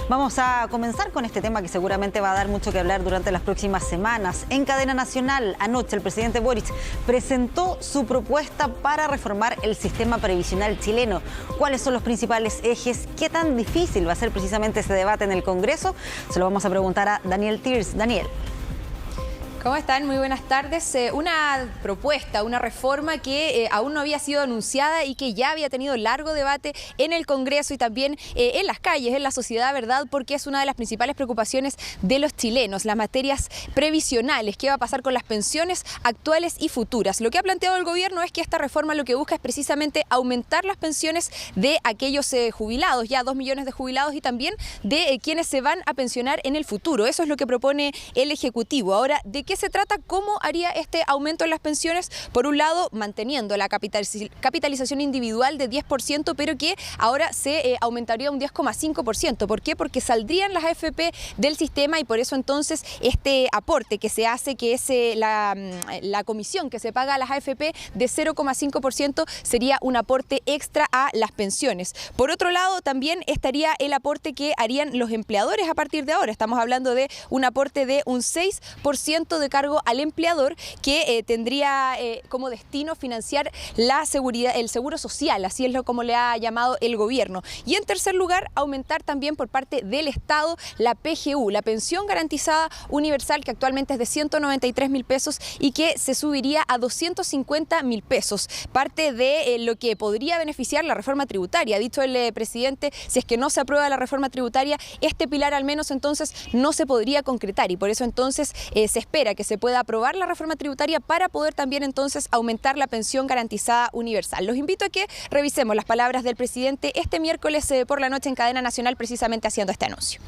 Vamos a comenzar con este tema que seguramente va a dar mucho que hablar durante las próximas semanas. En cadena nacional, anoche el presidente Boric presentó su propuesta para reformar el sistema previsional chileno. ¿Cuáles son los principales ejes? ¿Qué tan difícil va a ser precisamente ese debate en el Congreso? Se lo vamos a preguntar a Daniel Tiers. Daniel. ¿Cómo están? Muy buenas tardes. Una propuesta, una reforma que aún no había sido anunciada y que ya había tenido largo debate en el Congreso y también en las calles, en la sociedad, ¿verdad? Porque es una de las principales preocupaciones de los chilenos, las materias previsionales. ¿Qué va a pasar con las pensiones actuales y futuras? Lo que ha planteado el gobierno es que esta reforma lo que busca es precisamente aumentar las pensiones de aquellos jubilados, ya 2 millones de jubilados, y también de quienes se van a pensionar en el futuro. Eso es lo que propone el Ejecutivo. Ahora, ¿de qué se trata? ¿Cómo haría este aumento en las pensiones? Por un lado, manteniendo la capitalización individual de 10%, pero que ahora se aumentaría un 10,5%. ¿Por qué? Porque saldrían las AFP del sistema y por eso entonces este aporte que se hace, que es la comisión que se paga a las AFP de 0,5%, sería un aporte extra a las pensiones. Por otro lado, también estaría el aporte que harían los empleadores a partir de ahora. Estamos hablando de un aporte de un 6% de cargo al empleador que tendría como destino financiar la seguridad, el seguro social, así es como le ha llamado el gobierno. Y en tercer lugar, aumentar también por parte del Estado la PGU, la pensión garantizada universal, que actualmente es de 193.000 pesos y que se subiría a 250.000 pesos. Parte de lo que podría beneficiar la reforma tributaria. Ha dicho el presidente, si es que no se aprueba la reforma tributaria, este pilar al menos entonces no se podría concretar y por eso entonces se espera que se pueda aprobar la reforma tributaria para poder también entonces aumentar la pensión garantizada universal. Los invito a que revisemos las palabras del presidente este miércoles por la noche en cadena nacional, precisamente haciendo este anuncio.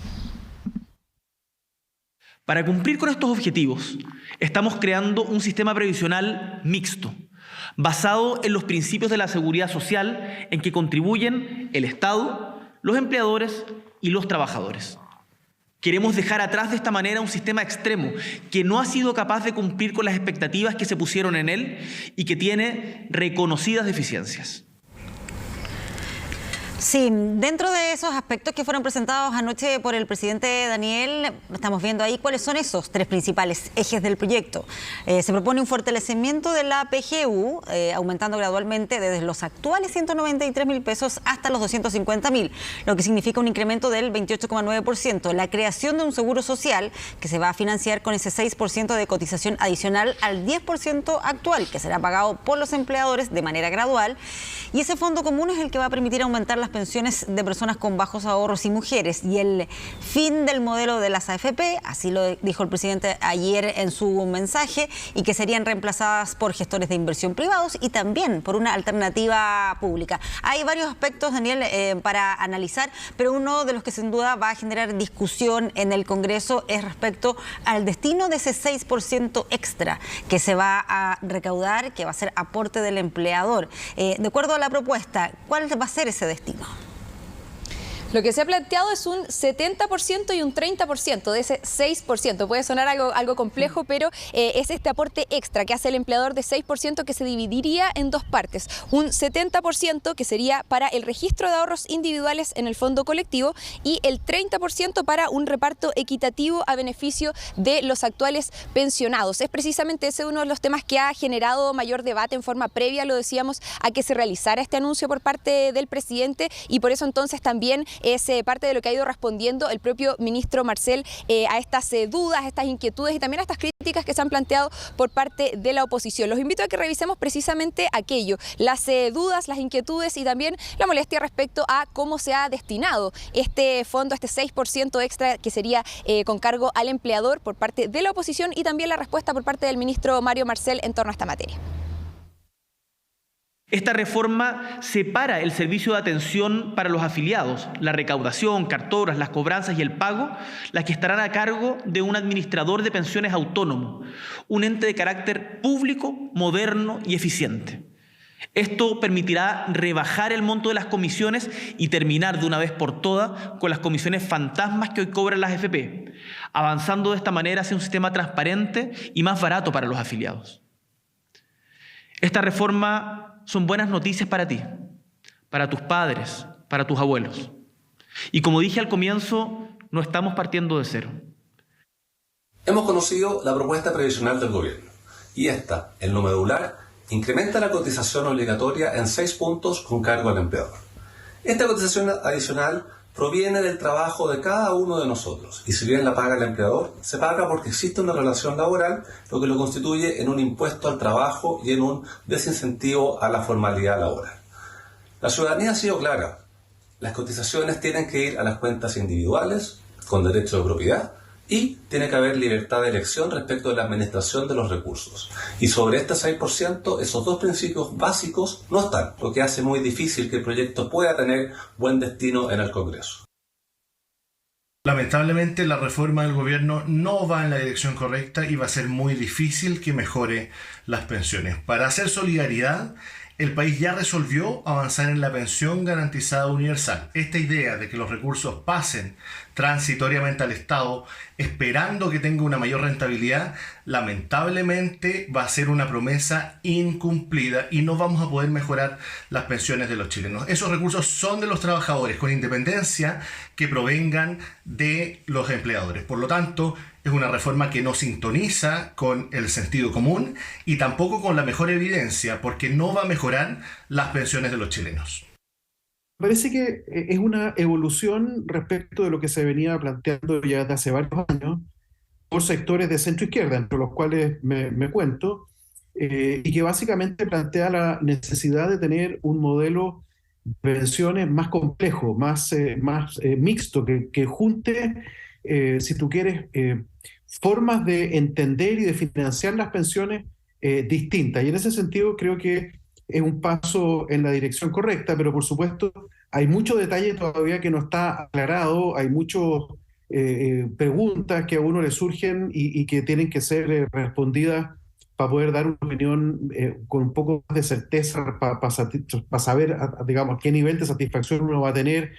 Para cumplir con estos objetivos, estamos creando un sistema previsional mixto, basado en los principios de la seguridad social en que contribuyen el Estado, los empleadores y los trabajadores. Queremos dejar atrás de esta manera un sistema extremo que no ha sido capaz de cumplir con las expectativas que se pusieron en él y que tiene reconocidas deficiencias. Sí, dentro de esos aspectos que fueron presentados anoche por el presidente Daniel, estamos viendo ahí cuáles son esos 3 principales ejes del proyecto. Se propone un fortalecimiento de la PGU, aumentando gradualmente desde los actuales 193.000 pesos hasta los 250.000, lo que significa un incremento del 28,9%. La creación de un seguro social que se va a financiar con ese 6% de cotización adicional al 10% actual, que será pagado por los empleadores de manera gradual. Y ese fondo común es el que va a permitir aumentar las pensiones de personas con bajos ahorros y mujeres. Y el fin del modelo de las AFP, así lo dijo el presidente ayer en su mensaje, y que serían reemplazadas por gestores de inversión privados y también por una alternativa pública. Hay varios aspectos, Daniel, para analizar, pero uno de los que sin duda va a generar discusión en el Congreso es respecto al destino de ese 6% extra que se va a recaudar, que va a ser aporte del empleador. De acuerdo a la propuesta, ¿cuál va a ser ese destino? Lo que se ha planteado es un 70% y un 30% de ese 6%. Puede sonar algo complejo, pero es este aporte extra que hace el empleador de 6% que se dividiría en 2 partes. Un 70% que sería para el registro de ahorros individuales en el fondo colectivo y el 30% para un reparto equitativo a beneficio de los actuales pensionados. Es precisamente ese uno de los temas que ha generado mayor debate en forma previa, lo decíamos, a que se realizara este anuncio por parte del presidente y por eso entonces también es parte de lo que ha ido respondiendo el propio ministro Marcel a estas dudas, a estas inquietudes y también a estas críticas que se han planteado por parte de la oposición. Los invito a que revisemos precisamente aquello, las dudas, las inquietudes y también la molestia respecto a cómo se ha destinado este fondo, este 6% extra que sería con cargo al empleador por parte de la oposición y también la respuesta por parte del ministro Mario Marcel en torno a esta materia. Esta reforma separa el servicio de atención para los afiliados, la recaudación, cartobras, las cobranzas y el pago, las que estarán a cargo de un administrador de pensiones autónomo, un ente de carácter público, moderno y eficiente. Esto permitirá rebajar el monto de las comisiones y terminar de una vez por todas con las comisiones fantasmas que hoy cobran las AFP, avanzando de esta manera hacia un sistema transparente y más barato para los afiliados. Esta reforma son buenas noticias para ti, para tus padres, para tus abuelos. Y como dije al comienzo, No estamos partiendo de cero. Hemos conocido la propuesta previsional del gobierno y esta, en lo medular, incrementa la cotización obligatoria en 6 puntos con cargo al empleador. Esta cotización adicional proviene del trabajo de cada uno de nosotros y si bien la paga el empleador, se paga porque existe una relación laboral, lo que lo constituye en un impuesto al trabajo y en un desincentivo a la formalidad laboral. La ciudadanía ha sido clara. Las cotizaciones tienen que ir a las cuentas individuales, con derecho de propiedad, y tiene que haber libertad de elección respecto de la administración de los recursos. Y sobre este 6%, esos dos principios básicos no están, lo que hace muy difícil que el proyecto pueda tener buen destino en el Congreso. Lamentablemente, la reforma del gobierno no va en la dirección correcta y va a ser muy difícil que mejore las pensiones. Para hacer solidaridad, el país ya resolvió avanzar en la pensión garantizada universal. Esta idea de que los recursos pasen transitoriamente al Estado, esperando que tenga una mayor rentabilidad, lamentablemente va a ser una promesa incumplida y no vamos a poder mejorar las pensiones de los chilenos. Esos recursos son de los trabajadores, con independencia que provengan de los empleadores. Por lo tanto, es una reforma que no sintoniza con el sentido común y tampoco con la mejor evidencia, porque no va a mejorar las pensiones de los chilenos. Parece que es una evolución respecto de lo que se venía planteando ya desde hace varios años por sectores de centro-izquierda, entre los cuales me cuento, y que básicamente plantea la necesidad de tener un modelo de pensiones más complejo, más mixto, que junte, si tú quieres, formas de entender y de financiar las pensiones distintas. Y en ese sentido creo que es un paso en la dirección correcta, pero por supuesto hay mucho detalle todavía que no está aclarado, hay muchas preguntas que a uno le surgen y que tienen que ser respondidas para poder dar una opinión con un poco más de certeza, para saber, digamos, qué nivel de satisfacción uno va a tener.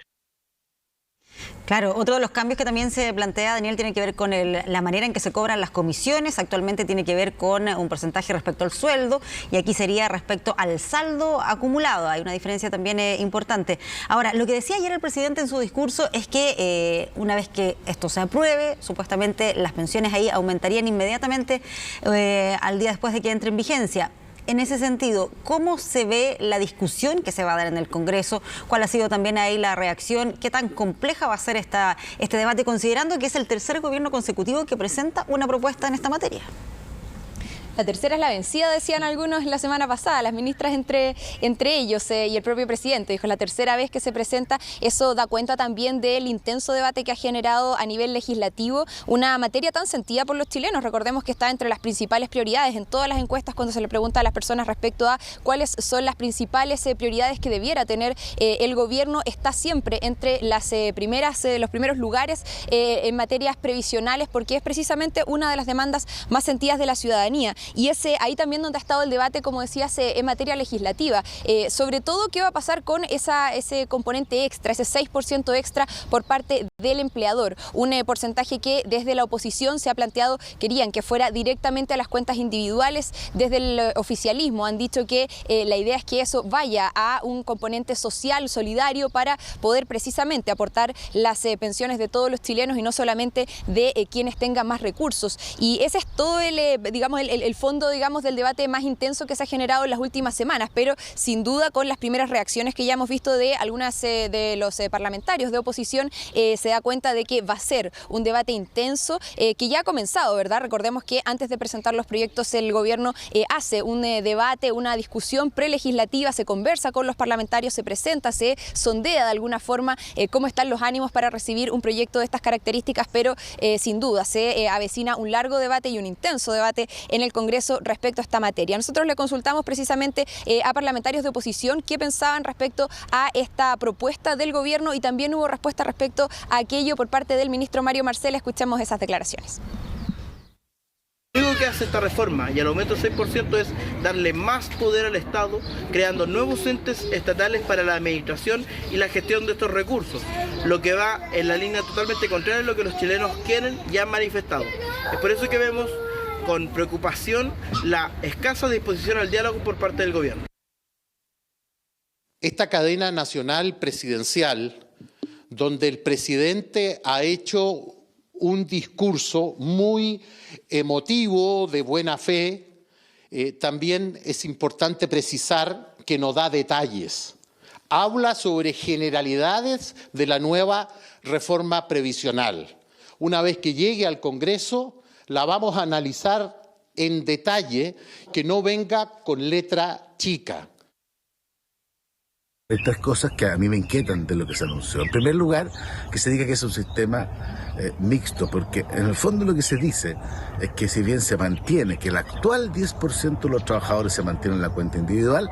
Claro, otro de los cambios que también se plantea, Daniel, tiene que ver con la manera en que se cobran las comisiones. Actualmente tiene que ver con un porcentaje respecto al sueldo y aquí sería respecto al saldo acumulado. Hay una diferencia también importante. Ahora, lo que decía ayer el presidente en su discurso es que una vez que esto se apruebe, supuestamente las pensiones ahí aumentarían inmediatamente al día después de que entre en vigencia. En ese sentido, ¿cómo se ve la discusión que se va a dar en el Congreso? ¿Cuál ha sido también ahí la reacción? ¿Qué tan compleja va a ser este debate, considerando que es el tercer gobierno consecutivo que presenta una propuesta en esta materia? La tercera es la vencida, decían algunos la semana pasada, las ministras entre ellos y el propio presidente. Dijo, la tercera vez que se presenta. Eso da cuenta también del intenso debate que ha generado a nivel legislativo una materia tan sentida por los chilenos. Recordemos que está entre las principales prioridades en todas las encuestas cuando se le pregunta a las personas respecto a cuáles son las principales prioridades que debiera tener el gobierno. Está siempre entre las los primeros lugares en materias previsionales, porque es precisamente una de las demandas más sentidas de la ciudadanía. Y es ahí también donde ha estado el debate, como decías, en materia legislativa. Sobre todo, ¿qué va a pasar con ese componente extra, ese 6% extra por parte del empleador? Un porcentaje que desde la oposición se ha planteado, querían que fuera directamente a las cuentas individuales. Desde el oficialismo han dicho que la idea es que eso vaya a un componente social, solidario, para poder precisamente aportar las pensiones de todos los chilenos y no solamente de quienes tengan más recursos. Y ese es todo el fondo, digamos, del debate más intenso que se ha generado en las últimas semanas, pero sin duda con las primeras reacciones que ya hemos visto de algunas de los parlamentarios de oposición, se da cuenta de que va a ser un debate intenso que ya ha comenzado, ¿verdad? Recordemos que antes de presentar los proyectos el gobierno hace un debate, una discusión prelegislativa, se conversa con los parlamentarios, se presenta, se sondea de alguna forma cómo están los ánimos para recibir un proyecto de estas características, pero sin duda se avecina un largo debate y un intenso debate en el Congreso respecto a esta materia. Nosotros le consultamos precisamente a parlamentarios de oposición qué pensaban respecto a esta propuesta del gobierno y también hubo respuesta respecto a aquello por parte del ministro Mario Marcel. Escuchemos esas declaraciones. Lo único que hace esta reforma y el aumento del 6% es darle más poder al Estado, creando nuevos entes estatales para la administración y la gestión de estos recursos, lo que va en la línea totalmente contraria a lo que los chilenos quieren y han manifestado. Es por eso que vemos con preocupación la escasa disposición al diálogo por parte del gobierno. Esta cadena nacional presidencial donde el presidente ha hecho un discurso muy emotivo, de buena fe. También es importante precisar que no da detalles. Habla sobre generalidades de la nueva reforma previsional. Una vez que llegue al Congreso, la vamos a analizar en detalle, que no venga con letra chica. Hay tres cosas que a mí me inquietan de lo que se anunció. En primer lugar, que se diga que es un sistema mixto, porque en el fondo lo que se dice es que si bien se mantiene que el actual 10% de los trabajadores se mantiene en la cuenta individual,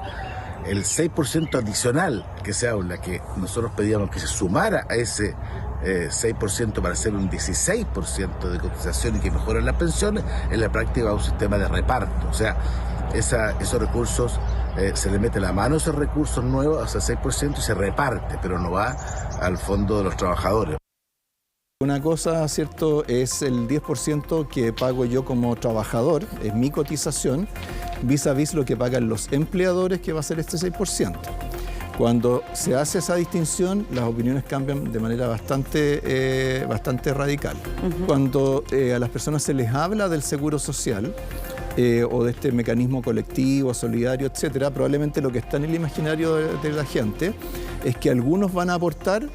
el 6% adicional que se habla, que nosotros pedíamos que se sumara a ese 6% para hacer un 16% de cotización y que mejoren las pensiones, en la práctica va a un sistema de reparto. O sea, esos recursos, se le mete la mano a esos recursos nuevos, a ese 6%, y se reparte, pero no va al fondo de los trabajadores. Una cosa, ¿cierto?, es el 10% que pago yo como trabajador, es mi cotización, vis a vis lo que pagan los empleadores, que va a ser este 6%. Cuando se hace esa distinción, las opiniones cambian de manera bastante radical. Cuando a las personas se les habla del seguro social, o de este mecanismo colectivo, solidario, etcétera, probablemente lo que está en el imaginario de la gente es que algunos van a aportar,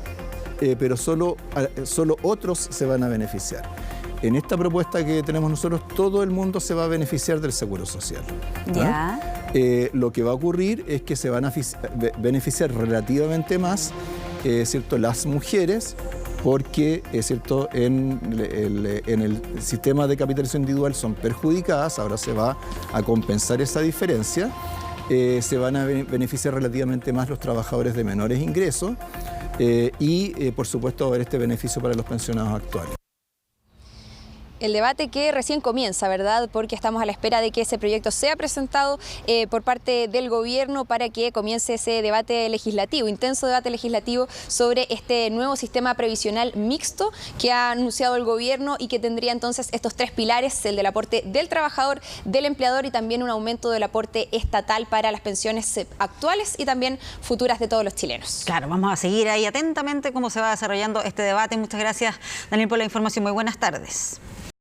pero solo otros se van a beneficiar. En esta propuesta que tenemos nosotros, todo el mundo se va a beneficiar del seguro social. Ya. Lo que va a ocurrir es que se van a beneficiar relativamente más, ¿cierto?, las mujeres, porque ¿cierto?, en el sistema de capitalización individual son perjudicadas. Ahora se va a compensar esa diferencia. Se van a beneficiar relativamente más los trabajadores de menores ingresos y, por supuesto, va a haber este beneficio para los pensionados actuales. El debate que recién comienza, ¿verdad? Porque estamos a la espera de que ese proyecto sea presentado por parte del gobierno para que comience ese debate legislativo, intenso debate legislativo sobre este nuevo sistema previsional mixto que ha anunciado el gobierno y que tendría entonces estos tres pilares: el del aporte del trabajador, del empleador y también un aumento del aporte estatal para las pensiones actuales y también futuras de todos los chilenos. Claro, vamos a seguir ahí atentamente cómo se va desarrollando este debate. Muchas gracias, Daniel, por la información. Muy buenas tardes.